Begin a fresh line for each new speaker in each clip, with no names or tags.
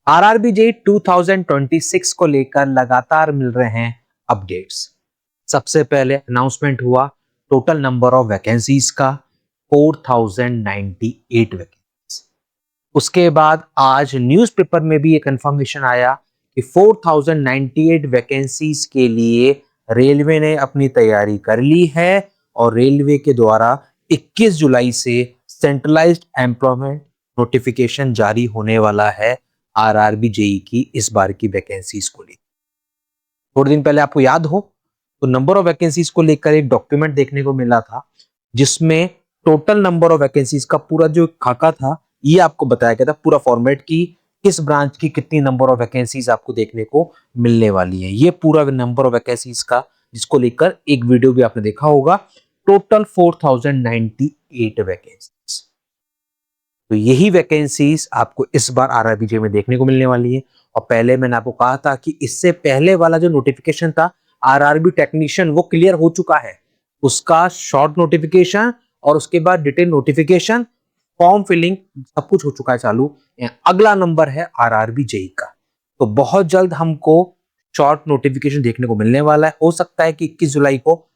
RRB JE 2026 को लेकर लगातार मिल रहे हैं अपडेट्स। सबसे पहले अनाउंसमेंट हुआ टोटल नंबर ऑफ वैकेंसीज का 4098 वैकेंसीज। उसके बाद आज न्यूज़पेपर में भी एक कंफर्मेशन आया कि 4098 वैकेंसीज के लिए रेलवे ने अपनी तैयारी कर ली है और रेलवे के द्वारा 21 जुलाई से सेंट्रलाइज्ड एम्प्लॉयमेंट नोटिफिकेशन जारी होने वाला है आरआरबी जेई की इस बार की वैकेंसीज को लेकर। थोड़े दिन पहले आपको याद हो तो नंबर ऑफ वैकेंसीज को लेकर एक डॉक्यूमेंट देखने को मिला था जिसमें टोटल नंबर ऑफ वैकेंसीज का पूरा जो खाका था ये आपको बताया गया था, पूरा फॉर्मेट की किस ब्रांच की कितनी नंबर ऑफ वैकेंसीज आपको देखने को मिलने वाली है। ये पूरा नंबर ऑफ वैकेंसीज का जिसको लेकर एक वीडियो भी आपने देखा होगा। Total 4098 vacancies. तो यही वैकेंसीज आपको इस बार आरआरबी जेई में देखने को मिलने वाली है। और पहले मैंने आपको कहा था कि इससे पहले वाला जो नोटिफिकेशन था आरआरबी टेक्नीशियन वो क्लियर हो चुका है, उसका शॉर्ट नोटिफिकेशन और उसके बाद डिटेल नोटिफिकेशन, फॉर्म फिलिंग सब कुछ हो चुका है चालू। अगला नंबर है आरआरबी जेई का। तो बहुत जल्द हमको शॉर्ट नोटिफिकेशन देखने को मिलने वाला है। हो सकता है कि 21 जुलाई को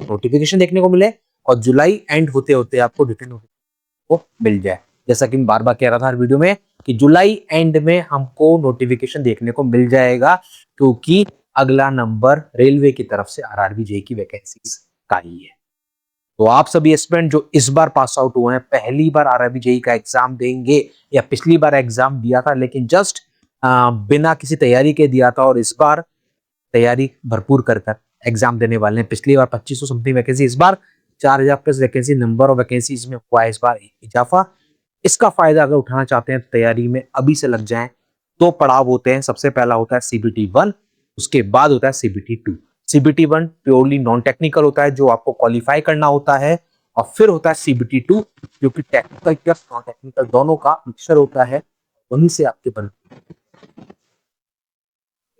नोटिफिकेशन देखने को मिले और जुलाई एंड होते होते आपको डिटेल नोटिफिकेशन को मिल जाए। जैसा कि मैं बार बार कह रहा था हर वीडियो में कि जुलाई एंड में हमको नोटिफिकेशन देखने को मिल जाएगा, क्योंकि अगला नंबर रेलवे की तरफ से आरआरबी जेई की वैकेंसीज का ही है। तो आप सभी एस्पिरेंट जो इस बार पास आउट हुए हैं, पहली बार आरआरबी जेई का एग्जाम देंगे या पिछली बार एग्जाम दिया था लेकिन जस्ट बिना किसी तैयारी के दिया था और इस बार तैयारी भरपूर कर एग्जाम देने वाले हैं। पिछली बार 2500 समथिंग वैकेंसी, इस बार 4000 plus vacancy, number of vacancies में हुआ है इस बार इजाफा। इसका फायदा अगर उठाना चाहते हैं तैयारी में अभी से लग जाएं। दो पड़ाव होते हैं, सबसे पहला होता है सीबीटी 1, उसके बाद होता है CBT 2। CBT 1 purely non technical होता है जो आपको क्वालिफाई करना होता है, और फिर होता है सीबीटी 2 जो कि टेक्निकल प्लस नॉन टेक्निकल दोनों का मिक्सचर होता है, वहीं से आपके बन।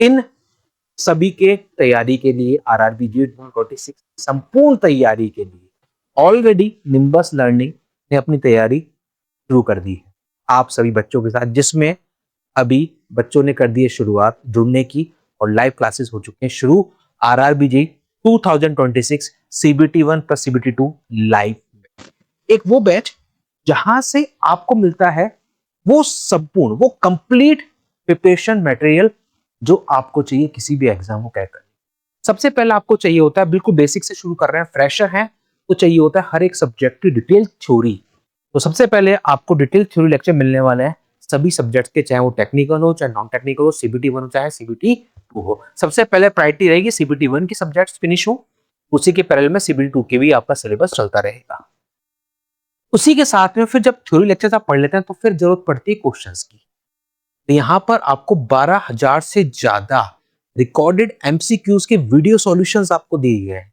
इन सभी के तैयारी के लिए आरआरबी जेई 2026 संपूर्ण तैयारी के लिए ऑलरेडी निम्बस लर्निंग ने अपनी तैयारी शुरू कर दी है आप सभी बच्चों के साथ, जिसमें अभी बच्चों ने कर दी है शुरुआत जुड़ने की और लाइव क्लासेस हो चुके हैं शुरू। RRB JE 2026 CBT 1 plus CBT 2 live, एक वो बैच जहां से आपको मिलता है वो संपूर्ण, वो कंप्लीट प्रिपरेशन मटेरियल जो आपको चाहिए किसी भी एग्जाम को क्रैक करने। सबसे पहले आपको चाहिए होता है, बिल्कुल बेसिक से शुरू कर रहे हैं, फ्रेशर हैं तो चाहिए होता है हर एक सब्जेक्ट की डिटेल थ्योरी। तो सबसे पहले आपको डिटेल थ्योरी लेक्चर मिलने वाले हैं सभी सब्जेक्ट्स के, चाहे वो टेक्निकल हो चाहे नॉन टेक्निकल हो, सीबीटी 1 हो चाहे सीबीटी 2 हो। सबसे पहले प्रायोरिटी रहेगी सीबीटी 1 की सब्जेक्ट्स फिनिश हो, उसी के पैरेलल में सीबीटी 2 के भी आपका सिलेबस चलता रहेगा। उसी के साथ में फिर जब थ्योरी लेक्चर्स आप पढ़ लेते हैं तो फिर जरूरत पड़ती है क्वेश्चंस की। तो यहां पर आपको 12,000 से ज्यादा रिकॉर्डेड एमसीक्यूज के वीडियो सॉल्यूशंस आपको दिए गए हैं,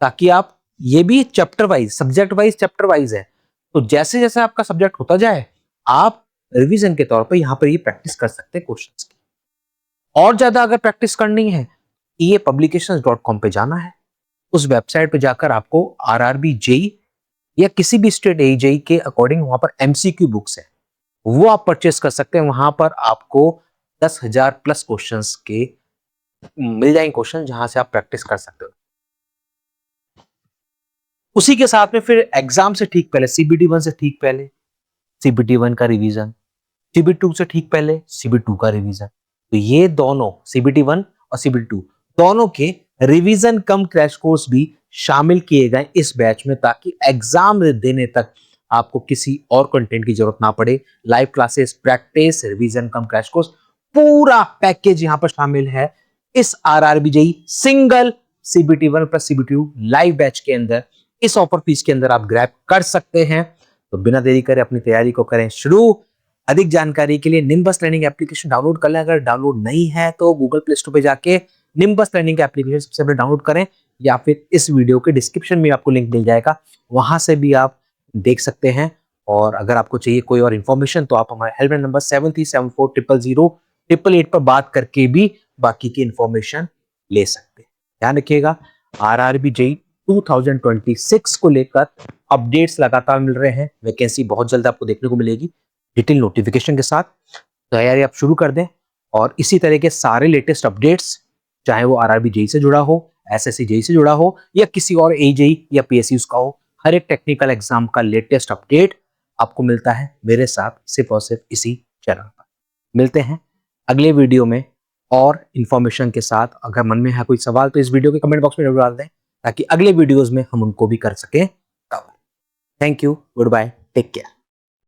ताकि आप, ये भी chapter wise, subject wise chapter wise है, तो जैसे जैसे आपका सब्जेक्ट होता जाए आप रिवीजन के तौर पर यहां पर ये प्रैक्टिस कर सकते हैं क्वेश्चंस की। और ज्यादा अगर प्रैक्टिस करनी है epublications.com पे जाना है, उस वेबसाइट पे जाकर आपको आरआरबी जेई या किसी भी स्टेट जेई के अकॉर्डिंग वहां पर एमसीक्यू बुक्स है वो आप परचेस कर सकते हैं। वहां पर आपको 10,000 प्लस क्वेश्चंस के मिल जाएंगे, क्वेश्चन जहां से आप प्रैक्टिस कर सकते हो। उसी के साथ में फिर एग्जाम से ठीक पहले सीबीटी 1 से ठीक पहले सीबीटी 1 का रिवीजन, सीबीटी 2 से ठीक पहले सीबीटी 2 का रिवीजन। तो ये दोनों सीबीटी 1 और सीबीटी 2 दोनों के रिवीजन कम क्रैश कोर्स भी शामिल किए गए इस बैच में, ताकि एग्जाम देने तक आपको किसी और कंटेंट की जरूरत ना पड़े। लाइव क्लासेस, प्रैक्टिस, रिवीजन कम क्रैश कोर्स, पूरा पैकेज यहां पर शामिल है इस RRB JE single CBT 1 plus CBT 2 live batch के अंदर। इस ऑफर फीस के अंदर आप ग्रैब कर सकते हैं। तो बिना देरी करे अपनी तैयारी को करें शुरू। अधिक जानकारी के लिए निम्बस लर्निंग एप्लीकेशन डाउनलोड कर लें। अगर डाउनलोड नहीं है तो गूगल प्ले स्टोर पे जाके निम्बस लर्निंग एप्लीकेशन सबसे पहले डाउनलोड करें, या फिर इस वीडियो के डिस्क्रिप्शन में आपको लिंक मिल जाएगा, वहां से भी आप देख सकते हैं। और अगर आपको चाहिए कोई और इन्फॉर्मेशन तो आप हमारे हेल्पलाइन नंबर 7374000888 पर बात करके भी बाकी की इंफॉर्मेशन ले सकते हैं। ध्यान रखिएगा, आरआरबी जेई 2026 को लेकर अपडेट्स लगातार मिल रहे हैं। वैकेंसी बहुत जल्द आपको देखने को मिलेगी डिटेल नोटिफिकेशन के साथ। तैयारी आप शुरू कर दें और इसी तरह के सारे लेटेस्ट अपडेट्स, चाहे वो आरआरबी जेई से जुड़ा हो, एसएससी जेई से जुड़ा हो या किसी और एजेई या पीएसयू का हो, हर एक टेक्निकल एग्जाम का लेटेस्ट अपडेट आपको मिलता है मेरे साथ सिर्फ और सिर्फ इसी चैनल पर। मिलते हैं अगले वीडियो में और इन्फॉर्मेशन के साथ। अगर मन में है कोई सवाल तो इस वीडियो के कमेंट बॉक्स में जरूर डाल दें ताकि अगले वीडियोस में हम उनको भी कर सकें cover. Thank you, goodbye, take care.